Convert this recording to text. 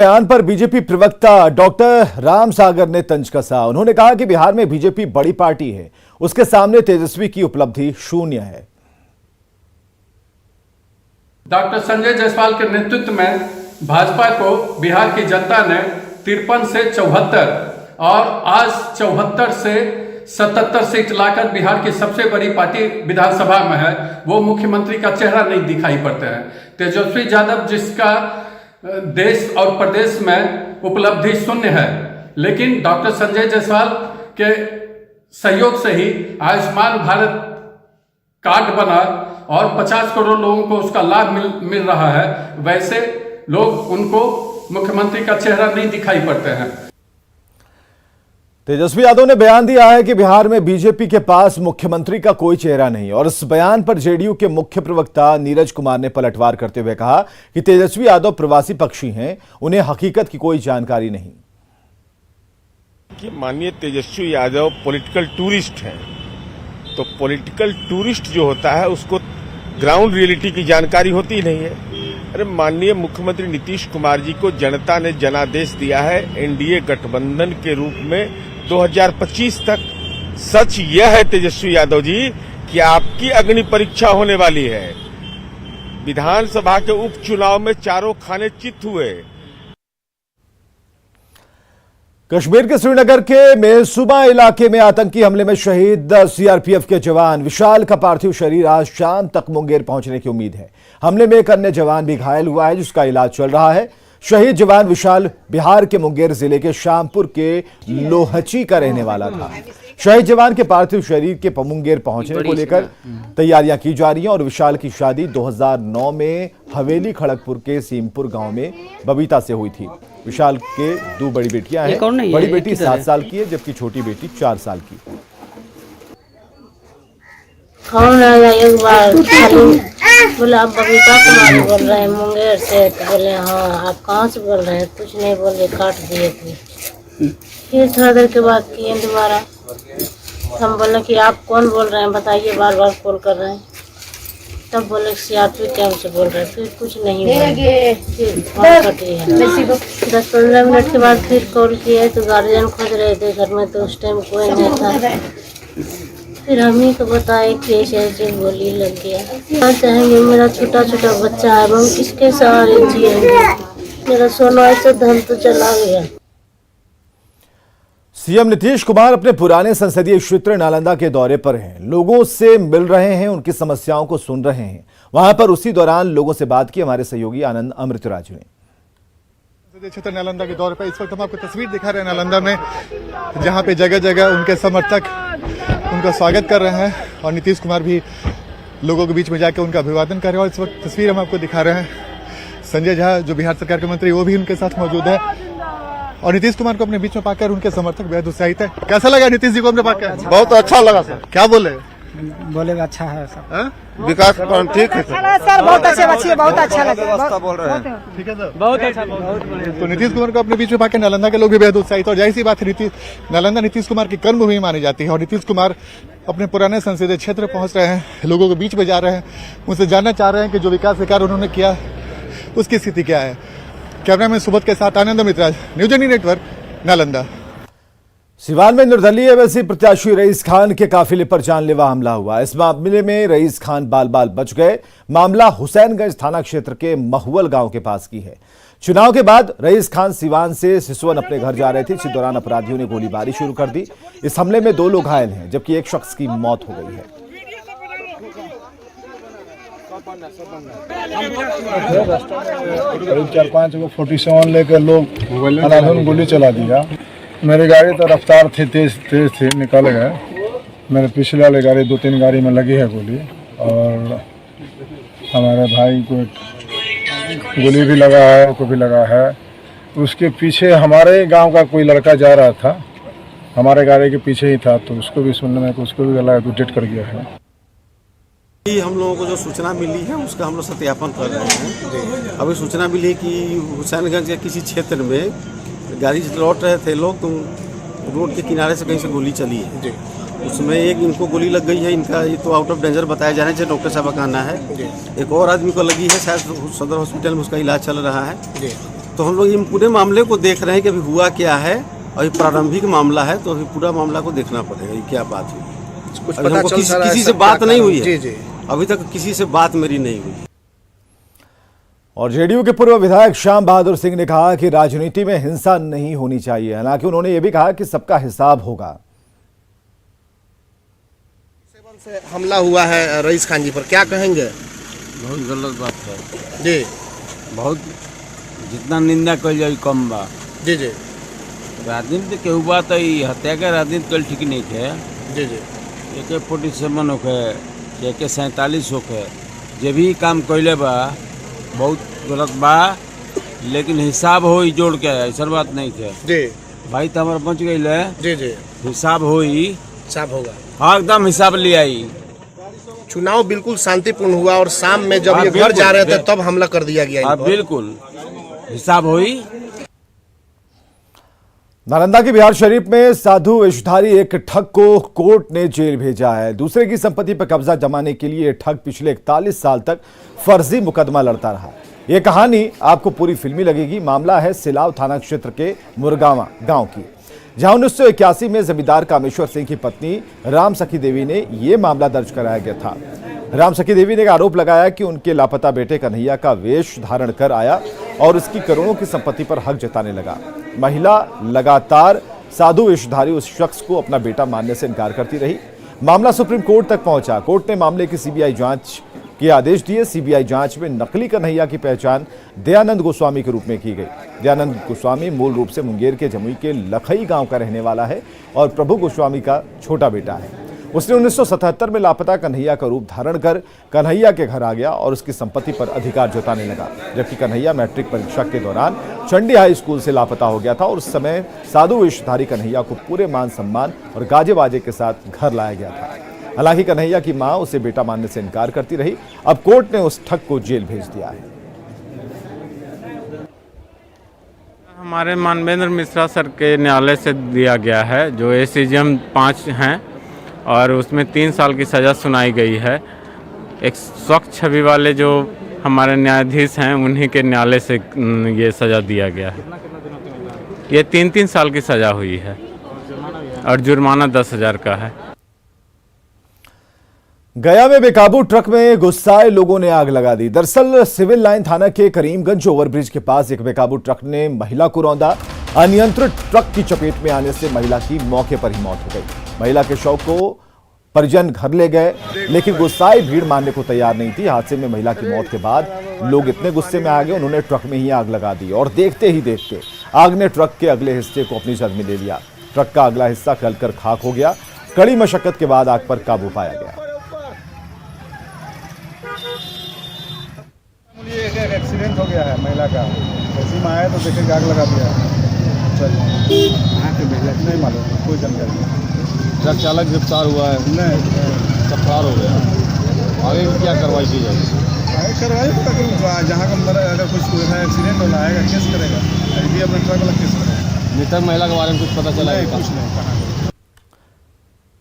बयान पर बीजेपी प्रवक्ता डॉक्टर राम सागर ने तंज कसा। उन्होंने कहा कि बिहार में बीजेपी बड़ी पार्टी है, उसके सामने तेजस्वी की उपलब्धि शून्य है। डॉक्टर संजय जायसवाल के नेतृत्व में भाजपा को बिहार की जनता ने 53 से 74 और आज 74 से 77 सीट लाकर बिहार की सबसे बड़ी पार्टी विधानसभा में है। वो मुख्यमंत्री का चेहरा नहीं दिखाई पड़ते हैं। तेजस्वी यादव जिसका देश और प्रदेश में उपलब्धि शून्य है, लेकिन डॉक्टर संजय जायसवाल के सहयोग से ही आयुष्मान भारत कार्ड बना और 50 करोड़ लोगों को उसका लाभ मिल रहा है। वैसे लोग उनको मुख्यमंत्री का चेहरा नहीं दिखाई पड़ते हैं। तेजस्वी यादव ने बयान दिया है कि बिहार में बीजेपी के पास मुख्यमंत्री का कोई चेहरा नहीं और इस बयान पर जेडीयू के मुख्य प्रवक्ता नीरज कुमार ने पलटवार करते हुए कहा कि तेजस्वी यादव प्रवासी पक्षी हैं, उन्हें हकीकत की कोई जानकारी नहीं। कि माननीय तेजस्वी यादव पॉलिटिकल टूरिस्ट हैं, तो पॉलिटिकल टूरिस्ट जो होता है उसको ग्राउंड रियलिटी की जानकारी होती ही नहीं है। अरे माननीय मुख्यमंत्री नीतीश कुमार जी को जनता ने जनादेश दिया है एनडीए गठबंधन के रूप में 2025 तक। सच यह है तेजस्वी यादव जी कि आपकी अग्नि परीक्षा होने वाली है। विधानसभा के उपचुनाव में चारों खाने चित हुए। कश्मीर के श्रीनगर के मेहसूबा इलाके में आतंकी हमले में शहीद सीआरपीएफ के जवान विशाल का पार्थिव शरीर आज शाम तक मुंगेर पहुंचने की उम्मीद है। हमले में एक अन्य जवान भी घायल हुआ है, जिसका इलाज चल रहा है। शहीद जवान विशाल बिहार के मुंगेर जिले के शामपुर के लोहची का रहने वाला था। शहीद जवान के पार्थिव शरीर के मुंगेर पहुंचने को लेकर तैयारियां की जा रही हैं और विशाल की शादी 2009 में हवेली खड़गपुर के सीमपुर गांव में बबीता से हुई थी। विशाल के दो बड़ी बेटियां हैं। बड़ी बेटी 7 साल की है, जबकि छोटी बेटी 4 साल की। कौन आया एक बार बोले आप बबीता कुमार बोल रहे हैं मुंगेर से, तो बोले हाँ। आप कहाँ से बोल रहे हैं? कुछ नहीं बोले, काट दिए थे। फिर थोड़ा देर के बाद किए दोबारा। हम बोले कि आप कौन बोल रहे हैं बताइए, बार बार कॉल कर रहे हैं। तब बोले सीआरपी कैंप से बोल रहे हैं। फिर कुछ नहीं बोले, फिर फोन कटे हैं। 10-15 मिनट के बाद फिर कॉल किए तो गार्जियन खोज रहे थे घर में, तो उस टाइम कोई नहीं था। फिर हम ही को बताए कि ऐसे गोली लग गया। क्या चाहेंगे, मेरा छोटा छोटा बच्चा है, हम किसके सहारे जिएंगे? मेरा सोना ऐसा धन तो चला गया। सीएम नीतीश कुमार अपने पुराने संसदीय क्षेत्र नालंदा के दौरे पर हैं। लोगों से मिल रहे हैं, उनकी समस्याओं को सुन रहे हैं। वहां पर उसी दौरान लोगों से बात की हमारे सहयोगी आनंद अमृतराज ने। संसदीय क्षेत्र नालंदा के दौरे पर इस वक्त हम आपको तस्वीर दिखा रहे हैं नालंदा में, जहां पे जगह जगह उनके समर्थक उनका स्वागत कर रहे हैं और नीतीश कुमार भी लोगों के बीच में जाकर उनका अभिवादन कर रहे हैं। और इस वक्त तस्वीर हम आपको दिखा रहे हैं, संजय झा जो बिहार सरकार के मंत्री, वो भी उनके साथ मौजूद है और नीतीश कुमार को अपने बीच में पाकर उनके समर्थक बेहद उत्साहित है। कैसा लगा नीतीश जी को हमने पाकर? बहुत अच्छा लगा सर। क्या बोले? बोलेगा अच्छा है सर, विकास ठीक है सर, बहुत अच्छे बच्चे, बहुत अच्छा लगा। बोल रहे हैं। ठीक है सर, बहुत अच्छा। तो नीतीश कुमार को अपने बीच में पाकर नालंदा के लोग भी बेहद उत्साहित और जाहिर सी बात है, नालंदा नीतीश कुमार की कर्मभूमि मानी जाती है और नीतीश कुमार अपने पुराने संसदीय क्षेत्र पहुंच रहे हैं, लोगों के बीच में जा रहे हैं, उनसे जानना चाह रहे हैं कि जो विकास के कार्य उन्होंने किया उसकी स्थिति क्या है। कैमरामैन सुबोध के साथ Anand Mitraj, news India network, Nalanda. Siwan में निर्दलीय एमएलसी प्रत्याशी रईस खान के काफिले पर जानलेवा हमला हुआ। इस मामले में रईस खान बाल बाल बच गए। मामला हुसैनगंज थाना क्षेत्र के महुअल गांव के पास की है। चुनाव के बाद रईस खान सिवान से सिसवन अपने घर जा रहे थे। इसी दौरान अपराधियों ने गोलीबारी शुरू कर दी। इस हमले में 2 लोग घायल हैं, जबकि एक शख्स की मौत हो गई है। करीब 4-5 को 47 लेकर लोग गोली चला दिया। मेरी गाड़ी तो रफ्तार थी, तेज थी, निकल गए। मेरे पिछले वाले गाड़ी 2-3 गाड़ी में लगी है गोली और हमारे भाई को गोली भी लगा है, को भी लगा है। उसके पीछे हमारे गांव का कोई लड़का जा रहा था, हमारे गाड़ी के पीछे ही था, तो उसको भी सुनने में उसको भी लगा तो डेट कर गया है। हम लोगों को जो सूचना मिली है उसका हम लोग सत्यापन कर रहे हैं। अभी सूचना मिली कि हुसैनगंज के किसी क्षेत्र में गाड़ी से लौट रहे थे लोग, तो रोड के किनारे से कहीं से गोली चली है। उसमें एक इनको गोली लग गई है, इनका ये तो आउट ऑफ डेंजर बताया जा रहा है, डॉक्टर साहब का कहना है। एक और आदमी को लगी है, शायद सदर हॉस्पिटल में उसका इलाज चल रहा है। तो हम लोग इन पूरे मामले को देख रहे हैं कि अभी हुआ क्या है। अभी प्रारंभिक मामला है तो अभी पूरा मामला को देखना पड़ेगा ये क्या बात हुई। कुछ अभी पता हमको चल रहा है किसी से सब बात क्या नहीं कारण? हुई है। जी जी। अभी तक किसी से बात मेरी नहीं हुई। और जेडीयू के पूर्व विधायक श्याम बहादुर सिंह ने कहा कि राजनीति में हिंसा नहीं होनी चाहिए। हालांकि उन्होंने यह भी कहा कि सबका हिसाब होगा। से हमला हुआ है रईस खान जी पर, क्या कहेंगे? बहुत गलत बात है जी बहुत, जितना निंदा कल जाए कम बा। जी जी राजनीति के हुआ तो हत्या का राजनीति कल ठीक नहीं है। जी जी AK-47 होके AK-47 होके जे भी काम कैले बा बहुत गलत बा, लेकिन हिसाब हो जोड़ के, ऐसा बात नहीं है जी भाई। तो हमारा बच गई है। जी जी हिसाब हो हिसाब होगा। हाँ एकदम हिसाब ले आई। चुनाव बिल्कुल शांतिपूर्ण हुआ और शाम में जब हाँ, ये घर बिल्कुल, जा रहे थे तब हमला कर दिया गया हाँ इन पर। बिल्कुल हिसाब हुई। नालंदा के बिहार शरीफ में साधु वेशधारी एक ठग को कोर्ट ने जेल भेजा है। दूसरे की संपत्ति पर कब्जा जमाने के लिए ठग पिछले 41 साल तक फर्जी मुकदमा लड़ता रहा। यह कहानी आपको पूरी फिल्मी लगेगी। मामला है सिलाव थाना क्षेत्र के मुरगावा गांव की, जहां 1981 में जमींदार कामेश्वर सिंह की पत्नी राम सखी देवी ने यह मामला दर्ज कराया गया था। राम सखी देवी ने आरोप लगाया कि उनके लापता बेटे कन्हैया का वेश धारण कर आया और उसकी करोड़ों की संपत्ति पर हक जताने लगा। महिला लगातार साधु वेशधारी उस शख्स को अपना बेटा मानने से इनकार करती रही। मामला सुप्रीम कोर्ट तक पहुंचा। कोर्ट ने मामले की सीबीआई जांच के आदेश दिए। सीबीआई जांच में नकली कन्हैया की पहचान दयानंद गोस्वामी के रूप में की गई। दयानंद गोस्वामी मूल रूप से मुंगेर के जमुई के लखई गांव का रहने वाला है और प्रभु गोस्वामी का छोटा बेटा है। उसने 1977 में लापता कन्हैया का रूप धारण कर कन्हैया के घर आ गया और उसकी संपत्ति पर अधिकार जताने लगा। जबकि कन्हैया मैट्रिक परीक्षा के दौरान चंडी हाई स्कूल से लापता हो गया था और उस समय साधु वेशधारी कन्हैया को पूरे मान सम्मान और गाजे बाजे के साथ घर लाया गया था। हालांकि कन्हैया की मां उसे बेटा मानने से इनकार करती रही। अब कोर्ट ने उस ठग को जेल भेज दिया है। हमारे मानवेंद्र मिश्रा सर के न्यायालय से दिया गया है, जो ACGM 5 हैं और उसमें 3 साल की सज़ा सुनाई गई है। एक स्वच्छ छवि वाले जो हमारे न्यायाधीश हैं उन्हीं के न्यायालय से ये सज़ा दिया गया है। ये 3-3 साल की सज़ा हुई है और जुर्माना 10,000 का है। गया में बेकाबू ट्रक में गुस्साए लोगों ने आग लगा दी। दरअसल सिविल लाइन थाना के करीमगंज ओवरब्रिज के पास एक बेकाबू ट्रक ने महिला को रौंदा। अनियंत्रित ट्रक की चपेट में आने से महिला की मौके पर ही मौत हो गई। महिला के शव को परिजन घर ले गए, लेकिन गुस्साई भीड़ मानने को तैयार नहीं थी। हादसे में महिला की मौत के बाद लोग इतने गुस्से में आ गए, उन्होंने ट्रक में ही आग लगा दी और देखते ही देखते आग ने ट्रक के अगले हिस्से को अपनी जद में ले लिया। ट्रक का अगला हिस्सा गलकर खाक हो गया। कड़ी मशक्कत के बाद आग पर काबू पाया गया। एक्सीडेंट हो गया है महिला का, ऐसी में आया तो देखे आग लगा दिया। नहीं मालूम, कोई जानकारी नहीं। ट्रक चालक गिरफ्तार हुआ है, नहीं सब फरार हो गया। आगे क्या कार्रवाई की जाएगी? आगे कार्रवाई तक जहाँ का अगर कुछ है एक्सीडेंट होला आएगा केस करेगा। अभी अपना ट्रक वाला केस करेगा। मृतक महिला के बारे में कुछ पता चला है? कुछ नहीं, कहाँ